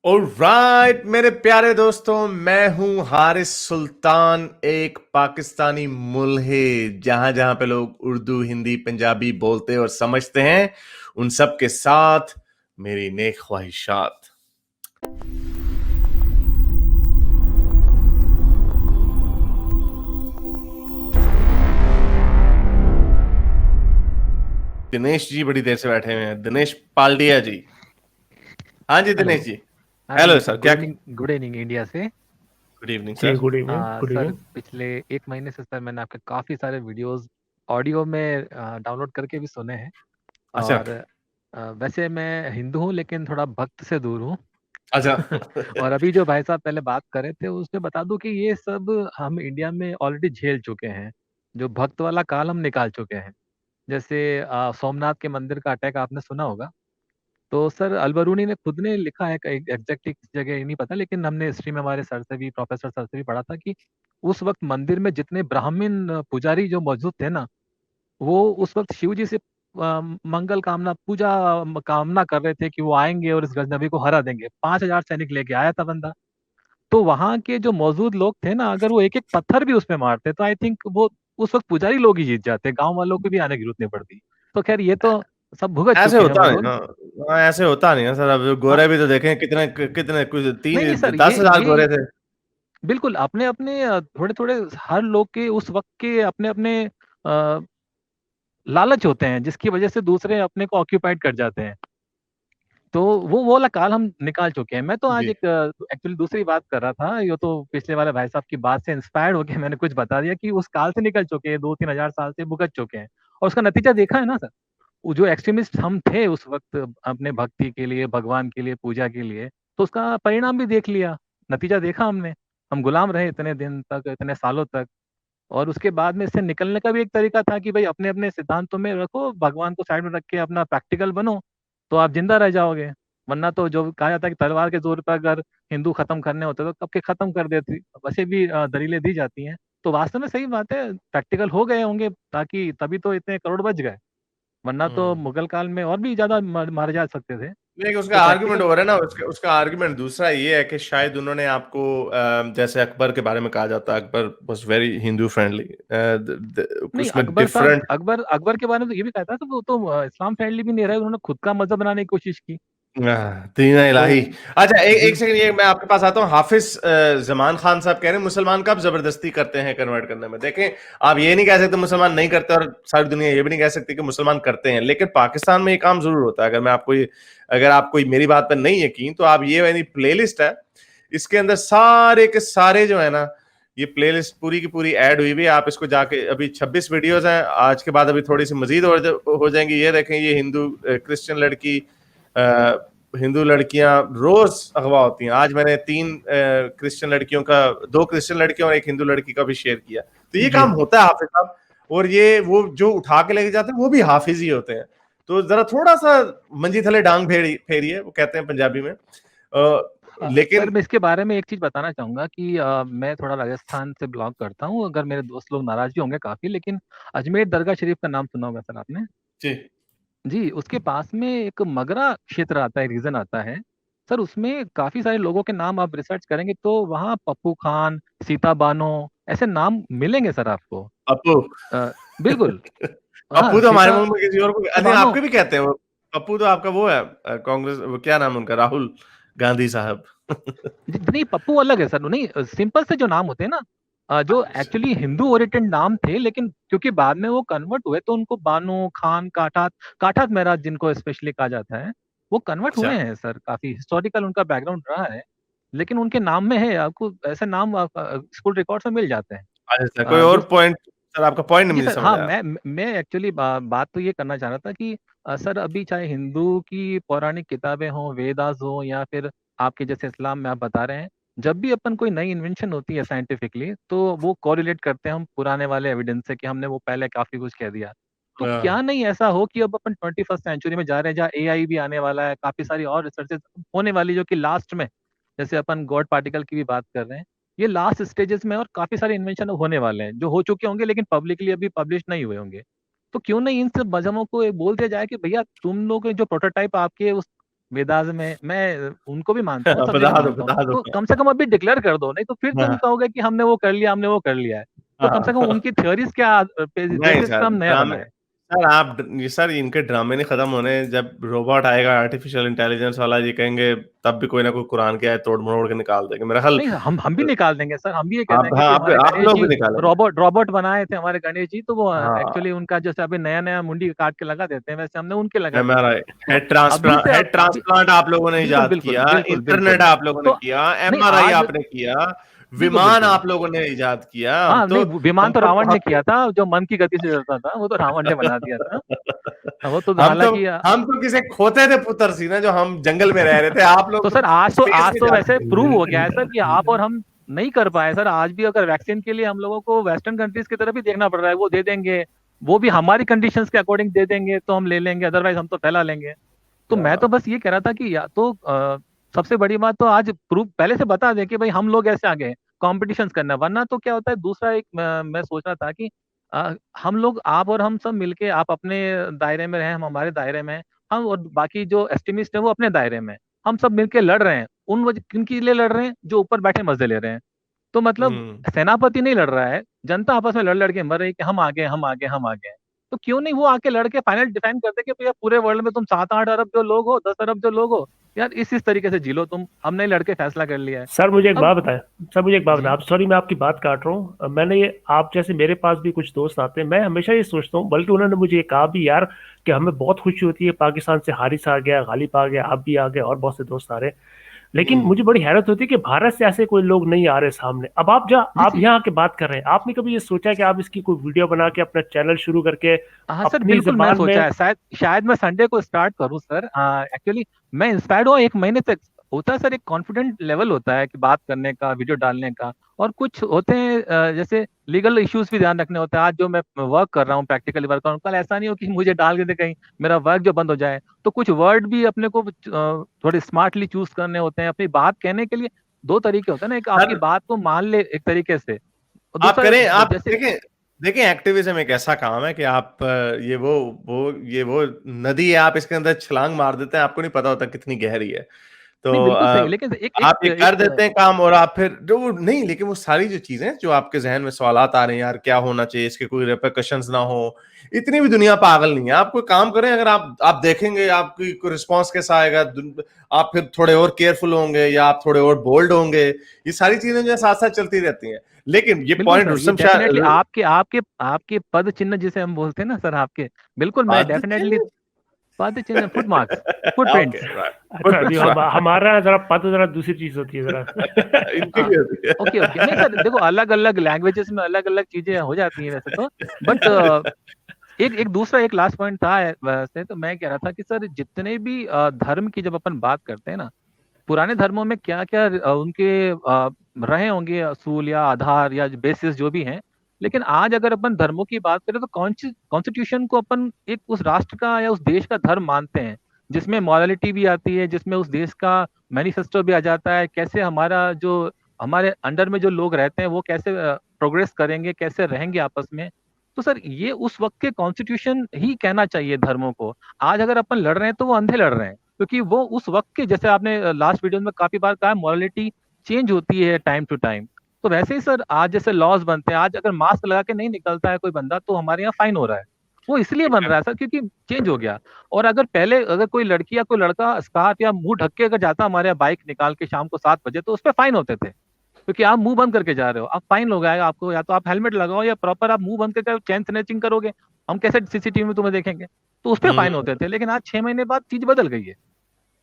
Alright मेरे प्यारे दोस्तों, मैं हूं हारिस सुल्तान, एक पाकिस्तानी मुल्हिद। जहां जहां पे लोग उर्दू, हिंदी, पंजाबी बोलते और समझते हैं, उन सब के साथ मेरी नेक ख्वाहिशात। दिनेश जी बड़ी देर से बैठे हुए हैं। दिनेश पालडिया जी। हाँ जी हेलो। दिनेश जी। हाँ हेलो जी सर, सर, गुड क्या? इवनिंग, गुड इवनिंग इंडिया से। गुड इवनिंग जी sir. Good evening good sir, evening. पिछले 1 महीने से सर मैंने आपके काफ़ी सारे वीडियोस ऑडियो में डाउनलोड करके भी सुने हैं। अच्छा। और वैसे मैं हिंदू हूँ लेकिन थोड़ा भक्त से दूर हूँ। अच्छा। और अभी जो भाई साहब पहले बात कर रहे थे उसमें बता दूं कि ये सब हम इंडिया में ऑलरेडी झेल चुके हैं। जो भक्त वाला काल हम निकाल चुके हैं। जैसे सोमनाथ के मंदिर का अटैक आपने सुना होगा। तो सर अलबरूनी ने खुद ने लिखा है, एग्जैक्टली किस जगह ये नहीं पता, लेकिन हमने हिस्ट्री में हमारे सर से भी, प्रोफेसर सर से भी पढ़ा था कि उस वक्त मंदिर में जितने ब्राह्मण पुजारी जो मौजूद थे ना, वो उस वक्त शिव जी से मंगल कामना, पूजा कामना कर रहे थे कि वो आएंगे और इस गजनबी को हरा देंगे। 5,000 सैनिक लेके आया था बंदा। तो वहां के जो मौजूद लोग थे ना, अगर वो एक एक पत्थर भी उसमें मारते तो आई थिंक वो उस वक्त पुजारी लोग ही जीत जाते, गांव वालों को भी आने की जरूरत नहीं पड़ती। तो खैर ये तो सब भुगत ऐसे चुके हैं होता वो नहीं लोग। ना। हाँ, ऐसे होता नहीं है सर। अब हाँ, गोरे भी तो देखें, कितने कितने कुछ नहीं नहीं तीन सर, दस ये हजार ये गोरे थे। बिल्कुल अपने अपने थोड़े थोड़े हर लोग के उस वक्त के अपने अपने लालच होते हैं, जिसकी वजह से दूसरे अपने को ऑक्यूपाइड कर जाते हैं। तो वो वाला काल हम निकाल चुके हैं। मैं तो आज जी। एक एक्चुअली दूसरी बात कर रहा था। ये तो पिछले वाले भाई साहब की बात से इंस्पायर्ड होकर मैंने कुछ बता दिया कि उस काल से निकल चुके हैं, 2-3 हजार साल से भुगत चुके हैं। और उसका नतीजा देखा है ना सर। वो जो एक्सट्रीमिस्ट हम थे उस वक्त अपने भक्ति के लिए, भगवान के लिए, पूजा के लिए, तो उसका परिणाम भी देख लिया। नतीजा देखा हमने। हम गुलाम रहे इतने दिन तक, इतने सालों तक। और उसके बाद में इससे निकलने का भी एक तरीका था कि भाई अपने अपने सिद्धांतों में रखो, भगवान को साइड में रख के अपना प्रैक्टिकल बनो, तो आप जिंदा रह जाओगे। वरना तो जो कहा जाता है कि तलवार के जोर पर अगर हिंदू खत्म करने होते तो कब के खत्म कर देती, वैसे भी दलीलें दी जाती हैं। तो वास्तव में सही बात है, प्रैक्टिकल हो गए होंगे, ताकि तभी तो इतने करोड़ बच गए। वरना तो हम्म। मुगल काल में और भी ज्यादा मारे जा सकते थे। नहीं, उसका तो आर्गुमेंट प्रैक्टिकल। हो रहा है ना। उसका आर्गुमेंट दूसरा ये है कि शायद उन्होंने आपको जैसे अकबर के बारे में कहा जाता है, Akbar was very Hindu friendly. नहीं, उसमें अकबर साहब, डिफरेंट। अकबर अकबर के बारे में तो ये भी कहता था कि वो तो इस्लाम फ्रेंडली भी नहीं रहे, उन्होंने खुद का मजहब बनाने की कोशिश की। दीन तो इलाही। अच्छा, एक जी। सेकंड, ये मैं आपके पास आता हूँ। हाफिज जमान खान साहब कह रहे हैं मुसलमान कब जबरदस्ती करते हैं कन्वर्ट करने में। देखें, आप ये नहीं कह सकते मुसलमान नहीं करते, और सारी दुनिया ये भी नहीं कह सकती कि मुसलमान करते हैं। लेकिन पाकिस्तान में ये काम जरूर होता है। अगर आपको मेरी बात पर नहीं यकीन, तो आप ये मेरी प्लेलिस्ट है, इसके अंदर सारे के सारे जो है ना, ये प्लेलिस्ट पूरी की पूरी ऐड हुई हुई है। आप इसको जाके, अभी 26 वीडियोस हैं, आज के बाद अभी थोड़ी सी मजीद हो जाएंगी। ये देखें, ये हिंदू क्रिश्चियन लड़की, हिंदू लड़कियां रोज अगवा होती हैं। आज मैंने क्रिश्चियन लड़कियों का, 2 क्रिश्चियन लड़कियों और एक हिंदू लड़की का भी शेयर किया। तो ये जी काम होता है हाफिज साहब। और ये वो जो उठा के लेके जाते हैं वो भी हाफिज ही होते हैं। तो जरा थोड़ा सा मंजी थले डांग फेरिए, वो कहते हैं पंजाबी में। सर लेकिन मैं इसके बारे में एक चीज बताना चाहूंगा कि मैं थोड़ा राजस्थान से बिलोंग करता हूँ। अगर मेरे दोस्त लोग नाराज भी होंगे काफी, लेकिन अजमेर दरगाह शरीफ का नाम सुना होगा सर आपने। जी। जी, उसके पास में एक मगरा क्षेत्र आता है, रीजन आता है। सर उसमें काफी सारे लोगों के नाम आप रिसर्च करेंगे तो वहाँ पप्पू खान, सीता बानो, ऐसे नाम मिलेंगे सर आपको। पप्पू। अ, बिल्कुल। हाँ, पप्पू तो हमारे सीता मुंह में किसी और को, नहीं, बानो। आपके भी कहते हैं वो। पप्पू तो आपका वो है, कांग्रेस, वो क्या नाम है उनका, राहुल गांधी साहब। नहीं, पप्पू अलग है सर। नहीं, सिंपल से जो नाम होते हैं ना, जो अच्छा। एक्चुअली हिंदू ओरिएंटेड नाम थे, लेकिन क्योंकि बाद में वो कन्वर्ट हुए तो उनको बानो, खान, काठात, काठात महराज जिनको स्पेशली कहा जाता है, वो कन्वर्ट अच्छा। हुए हैं सर। काफी हिस्टोरिकल उनका बैकग्राउंड रहा है। लेकिन उनके नाम में है, आपको ऐसे नाम स्कूल रिकॉर्ड में मिल जाते हैं। अच्छा, कोई और पॉइंट? सर, आपका पॉइंट जी मुझे सर, समझ हाँ, आया। मैं एक्चुअली बात तो ये करना चाह रहा था कि सर अभी चाहे हिंदू की पौराणिक किताबें हों, वेदास हो, या फिर आपके जैसे इस्लाम में आप बता रहे हैं, जब भी अपन कोई नई इन्वेंशन होती है साइंटिफिकली, तो वो कोरिलेट करते हैं हम पुराने वाले एविडेंस से कि हमने वो पहले काफी कुछ कह दिया। तो क्या हाँ। नहीं ऐसा हो कि अब अपन 21st सेंचुरी में जा रहे हैं, जहाँ एआई भी आने वाला है, काफी सारी और रिसर्चेस होने वाली, जो कि लास्ट में, जैसे अपन गॉड पार्टिकल की भी बात कर रहे हैं, ये लास्ट स्टेजेस में, और काफी सारे इन्वेंशन होने वाले हैं जो हो चुके होंगे लेकिन पब्लिकली अभी पब्लिश नहीं हुए होंगे। तो क्यों नहीं इन सब मजहबों को ये बोल दिया जाए कि भैया तुम लोग जो प्रोटोटाइप आपके उस वेदास में, मैं उनको भी मानता हूँ, सब जगह बता दो, मानता हूँ। बता दो। तो कम से कम अभी डिक्लेयर कर दो, नहीं तो फिर तुम हाँ, कहोगे कि हमने वो कर लिया, हमने वो कर लिया है। तो कम से कम हाँ। उनकी थ्योरीज क्या नहीं बेसिस पे सर, हम नया ड्रामे, बनाए। सर आप ये सर इनके ड्रामे नहीं खत्म होने, जब रोबोट आएगा आर्टिफिशियल इंटेलिजेंस वाला, ये कहेंगे तब भी कोई ना कोई कुरान की आयत तोड़ मरोड़ के निकाल देंगे मेरा ख्याल। नहीं, हम भी निकाल देंगे सर, हम भी ये कह आप, देंगे हाँ कि हमारे आप गणेश लोग भी जी निकालेंगे। रोबोट बनाए थे हमारे गणेश जी, तो वो हाँ, एक्चुअली उनका जैसे अभी नया नया मुंडी काट के लगा देते हैं, वैसे हमने उनके लगा दिए। एमआरआई, तो अभी से हेड अभी ट्रांसप्लांट आप लोगों ने बिल्कुल इजाद बिल्कुल किया, बिल्कुल इंटरनेट बिल्कुल। आप लोगों ने तो किया, नहीं एमआरआई आज आपने किया, बिल्कुल विमान बिल्कुल। आप लोगों ने इजाद किया। हम हाँ तो नहीं, विमान हम तो तो रावण हम ने किया था, जो मन की गति से चलता था, वो तो रावण ने बना दिया था। वो तो हम तो हालांकि हम तो किसी खोते थे पुत्र सी ना, जो हम जंगल में रह रहे थे, आप लोग तो तो सर आज तो स्पेस आज में तो वैसे प्रूव हो गया है सर कि आप और जाते। हम नहीं कर पाए सर। आज भी अगर वैक्सीन के लिए हम लोगों को वेस्टर्न कंट्रीज की तरफ ही देखना पड़ रहा है, वो दे देंगे, वो भी हमारी कंडीशंस के अकॉर्डिंग दे देंगे तो हम ले लेंगे, अदरवाइज हम तो फैला लेंगे। तो मैं तो बस ये कह रहा था कि या तो सबसे बड़ी बात तो आज प्रूफ पहले से बता दें कि भाई हम लोग ऐसे आगे हैं कॉम्पिटिशन्स करना, वरना तो क्या होता है। दूसरा एक मैं सोच रहा था कि हम लोग, आप और हम सब मिलके, आप अपने दायरे में रहें, हम हमारे दायरे में हैं, हम और बाकी जो एस्ट्रीमिस्ट हैं वो अपने दायरे में हैं। हम सब मिलके लड़ रहे हैं, उन वजह किन के लिए लड़ रहे हैं, जो ऊपर बैठे मजे ले रहे हैं। तो मतलब हम्म। सेनापति नहीं लड़ रहा है, जनता आपस में लड़ लड़ के मर रही है कि हम आगे, हम आगे, हम आगे हैं। तो क्यों नहीं वो आके लड़के फाइनल डिफाइन करते कि भैया पूरे वर्ल्ड में तुम 7-8 अरब जो लोग हो, 10 अरब जो लोग हो, यार इस तरीके से जी लो तुम, हमने लड़के फैसला कर लिया है। सर मुझे एक अब बात बताएं। सर मुझे एक बात बताएं, जी आप सॉरी मैं आपकी बात काट रहा हूँ। मैंने ये आप जैसे मेरे पास भी कुछ दोस्त आते हैं, मैं हमेशा ये सोचता हूँ, बल्कि उन्होंने मुझे ये कहा भी यार कि हमें बहुत खुशी होती है पाकिस्तान से हारिस आ गया, गालिब आ गया, आप भी आ गए और बहुत से दोस्त आ रहे हैं। लेकिन हम्म। मुझे बड़ी हैरत होती है कि भारत से ऐसे कोई लोग नहीं आ रहे सामने। अब आप देखिए, यहाँ आके बात कर रहे हैं, आपने कभी ये सोचा कि आप इसकी कोई वीडियो बना के अपना चैनल शुरू करके हाँ सर अपनी बिल्कुल, मैं जबान सोचा में। है शायद शायद मैं संडे को स्टार्ट करूँ सर। एक्चुअली मैं इंस्पायर्ड हुआ एक महीने तक। होता है सर, एक कॉन्फिडेंट लेवल होता है कि बात करने का, वीडियो डालने का। और कुछ होते हैं जैसे लीगल इश्यूज भी ध्यान रखने होते हैं। आज जो मैं वर्क कर रहा हूँ, प्रैक्टिकली वर्क कर रहा हूँ, कल ऐसा नहीं हो कि मुझे डाल के दे कहीं मेरा वर्क जो बंद हो जाए। तो कुछ वर्ड भी अपने को थोड़े स्मार्टली चूज करने होते हैं अपनी बात कहने के लिए। दो तरीके होते हैं ना, एक आपकी सर बात को मान ले एक तरीके से, और आप दूसरा करें, आप जैसे देखें, देखें एक्टिविज्म एक ऐसा काम है कि आप ये वो नदी है, आप इसके अंदर छलांग मार देते हैं, आपको नहीं पता होता कितनी गहरी है। तो नहीं बिल्कुल सही है, लेकिन एक आप एक ये कर एक देते हैं काम, और आप फिर जो वो नहीं, लेकिन वो सारी जो चीजें जो आपके जहन में सवालात आ रहे हैं, यार क्या होना चाहिए, इसके कोई रेpercussions ना हो, इतनी भी दुनिया पागल नहीं है। आप कोई काम करें, अगर आप देखेंगे आपकी कोई रिस्पॉन्स कैसा आएगा, आप फिर थोड़े और केयरफुल होंगे या आप थोड़े और बोल्ड होंगे। ये सारी चीजें जो है साथ साथ चलती रहती हैं। लेकिन ये बिल्कुल पॉइंट सर, ये रुस्तम शाह डेफिनेटली आपके आपके आपके पद चिन्ह जिसे हम बोलते हैं ना सर, आपके बिल्कुल मैं पद डेफिनेटली चिन्ह। पद चिन्ह, foot marks, foot okay, prints. Right. अच्छा अभी हमारा जरा पद जरा दूसरी चीज होती है जरा। इनकी भी होती ओके ओके, नहीं सर देखो, है। अलग अलग लैंग्वेजेस में अलग अलग चीजें हो जाती हैं वैसे तो। बट एक एक दूसरा एक लास्ट पॉइंट था वैसे तो। मैं कह रहा था कि सर जितने भी धर्म की जब अपन बात करते हैं ना, पुराने धर्मों में क्या क्या उनके रहे होंगे असूल या आधार या बेसिस जो भी हैं। लेकिन आज अगर अपन धर्मों की बात करें तो कॉन्स्टिट्यूशन को अपन एक उस राष्ट्र का या उस देश का धर्म मानते हैं, जिसमें मॉरलिटी भी आती है, जिसमें उस देश का मैनिफेस्टो भी आ जाता है, कैसे हमारा जो हमारे अंडर में जो लोग रहते हैं वो कैसे प्रोग्रेस करेंगे, कैसे रहेंगे आपस में। तो सर ये उस वक्त के कॉन्स्टिट्यूशन ही कहना चाहिए धर्मों को। आज अगर अपन लड़ रहे हैं तो वो अंधे लड़ रहे हैं, क्योंकि वो उस वक्त के, जैसे आपने लास्ट वीडियो में काफी बार कहा, मॉरलिटी चेंज होती है टाइम टू टाइम। तो वैसे ही सर आज जैसे लॉज बनते हैं, आज अगर मास्क लगा के नहीं निकलता है कोई बंदा तो हमारे यहाँ फाइन हो रहा है। वो इसलिए बन रहा है सर क्योंकि चेंज हो गया। और अगर पहले अगर कोई लड़की या कोई लड़का स्कार्फ या मुंह ढक के अगर जाता हमारे यहाँ बाइक निकाल के शाम को 7 बजे, तो उस पर फाइन होते थे, क्योंकि आप मुंह बंद करके जा रहे हो, आप फाइन हो जाएगा आपको। या तो आप हेलमेट लगाओ या प्रॉपर आप मुंह बंद करके चैन स्नैचिंग करोगे, हम कैसे सीसीटीवी में तुम्हें देखेंगे। तो उस पर फाइन हम्म। होते थे, लेकिन आज 6 महीने बाद चीज बदल गई है।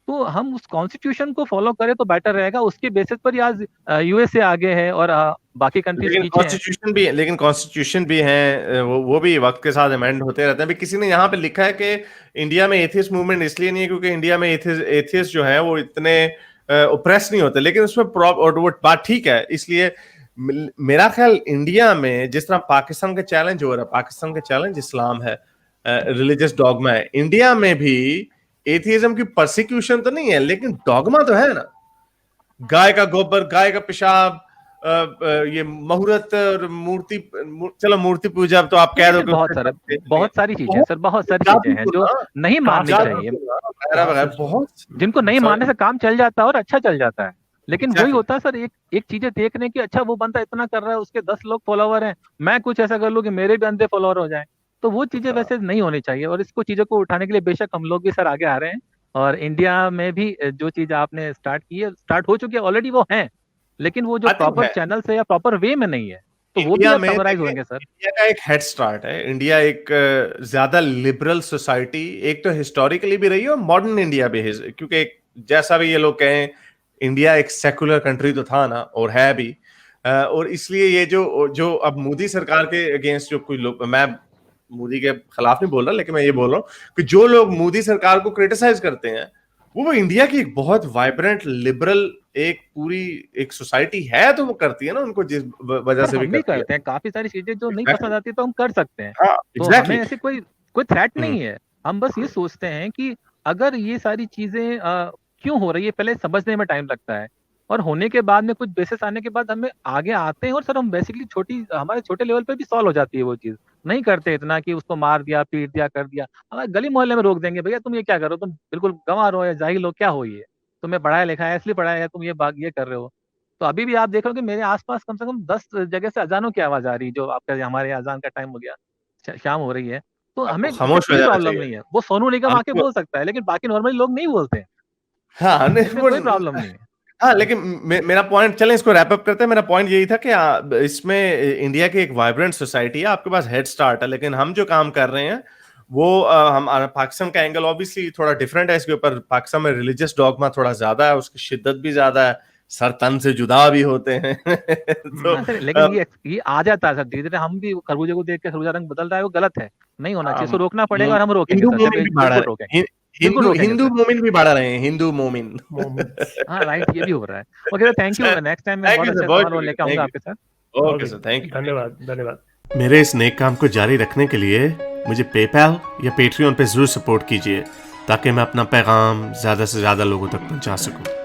तो हम उस कॉन्स्टिट्यूशन को फॉलो करें तो बेटर रहेगा। उसके बेसिस पर ही आज यूएसए आगे है और बाकी कंट्रीज पीछे हैं। लेकिन कॉन्स्टिट्यूशन भी है, वो भी वक्त के साथ अमेंड होते रहते हैं। अभी किसी ने यहाँ पे लिखा है कि इंडिया में एथियस्ट मूवमेंट इसलिए नहीं है क्योंकि इंडिया में एथियस्ट जो है वो इतने ओप्रेस नहीं होते, लेकिन उसमें और वो बात ठीक है। इसलिए मेरा ख्याल इंडिया में जिस तरह पाकिस्तान का चैलेंज हो रहा है, पाकिस्तान का चैलेंज इस्लाम है, रिलीजियस डॉगमा है, इंडिया में भी एथियज्म की परसिक्यूशन तो नहीं है लेकिन डॉगमा तो है ना। गाय का गोबर, गाय का पेशाब, ये मुहूर्त और चलो मूर्ति पूजा तो आप नहीं कह नहीं दो सर, कि बहुत सारे, बहुत सारी चीजें हैं सर, बहुत सारी चीजें हैं जो नहीं माननी चाहिए। वगैरह वगैरह बहुत जिनको नहीं मानने से काम चल जाता है और अच्छा चल जाता है। लेकिन वही Exactly. होता है सर, एक चीजें देखने की, अच्छा वो बंदा इतना कर रहा है, उसके 10 लोग फॉलोवर हैं, मैं कुछ ऐसा कर लूं कि मेरे भी अंधे फॉलोवर हो जाएं, तो वो चीजें वैसे नहीं होनी चाहिए। और इसको चीजों को उठाने के लिए बेशक हम लोग भी सर आगे आ रहे हैं, और इंडिया में भी जो चीज आपने स्टार्ट की है, स्टार्ट हो चुकी है ऑलरेडी, वो है, लेकिन वो जो I think प्रॉपर है चैनल से या प्रॉपर वे में नहीं है, तो वो भी इंडिया अब में समराइज देखिए, होंगे सर। इंडिया का एक हेड स्टार्ट है। इंडिया एक ज्यादा लिबरल सोसाइटी एक तो हिस्टोरिकली भी रही है और मॉडर्न इंडिया भी है, क्योंकि जैसा भी ये लोग कहें, इंडिया एक सेकुलर कंट्री तो था ना, और है भी। और इसलिए ये जो अब मोदी सरकार के अगेंस्ट जो कोई लोग, मैं मोदी के खिलाफ नहीं बोल रहा, लेकिन मैं ये बोल रहा हूँ कि जो लोग मोदी सरकार को क्रिटिसाइज करते हैं, वो इंडिया की एक बहुत वाइब्रेंट लिबरल एक पूरी एक सोसाइटी है, तो वो करती है ना उनको जिस वजह सर से भी हम भी करती है। करते हैं काफी सारी चीजें जो नहीं Exactly. पसंद आती तो हम कर सकते हैं, हाँ, तो exactly. हमें ऐसे कोई थ्रेट नहीं है। हम बस ये सोचते हैं कि अगर ये सारी चीजें क्यों हो रही है, पहले समझने में टाइम लगता है, और होने के बाद में कुछ बेसिस आने के बाद हमें आगे आते हैं, और सर हम बेसिकली हमारे छोटे लेवल पे भी सॉल्व हो जाती है वो चीज। नहीं करते इतना कि उसको मार दिया, पीट दिया, कर दिया, हमारे गली मोहल्ले में रोक देंगे, भैया तुम ये क्या कर रहे हो, तुम बिल्कुल गंवार हो या जाहिल हो, क्या हो ये, तुम्हें पढ़ाया लिखा है इसलिए पढ़ाया है, तुम ये कर रहे हो। तो अभी भी आप देख रहे हो कि मेरे आसपास कम से कम 10 जगह से अजानों की आवाज आ रही है, जो आपका हमारे अजान का टाइम हो गया, शाम हो रही है, तो हमें आपको इससे खामोश हो कोई जाना प्रॉब्लम चाहिए नहीं है। वो सोनू निगम आके आपको। बोल सकता है, लेकिन बाकी नॉर्मली लोग नहीं बोलते हैं, हाँ, इसमें कोई प्रॉब्लम नहीं है। हाँ, लेकिन मेरा पॉइंट, चलें इसको रैप अप करते हैं। मेरा पॉइंट यही था कि इसमें इंडिया की एक वाइब्रेंट सोसाइटी है, आपके पास हेड स्टार्ट है, लेकिन हम जो काम कर रहे हैं वो हम पाकिस्तान का एंगल ऑब्वियसली थोड़ा डिफरेंट है इसके ऊपर। पाकिस्तान में रिलीजियस डॉगमा थोड़ा ज्यादा है, उसकी शिद्दत भी ज्यादा है, सर तन से जुदा भी होते हैं तो हाँ सर, लेकिन ये आ जाता है सर धीरे धीरे। हम भी खरबूजे को देख के खरबूजा रंग बदल रहा है, वो गलत है, नहीं होना चाहिए, इसको रोकना पड़ेगा, और हम रोकेंगे हिंदू सर, मोमिन भी बढ़ बिल्कुल रहे रोकेंगे, हैं, बिल्कुल रोकेंगे हिंदू सर। मोमिन भी बढ़ रहे हैं, हिंदू मोमिन। मोमेंट्स। हाँ राइट, ये भी हो रहा है। Okay sir, thank you, next time मैं थैंक बहुत यू सर, अच्छे बहुत सवाल लेके शुक्रिया, आऊंगा थैंक आपके साथ। You. Okay sir, thank you. धन्यवाद, धन्यवाद। मेरे इस नेक काम को जारी रखने के लिए मुझे पेपैल या पेट्रियन पे जरूर सपोर्ट कीजिए, ताकि मैं अपना पैगाम ज्यादा से ज्यादा लोगों तक पहुंचा सकूं।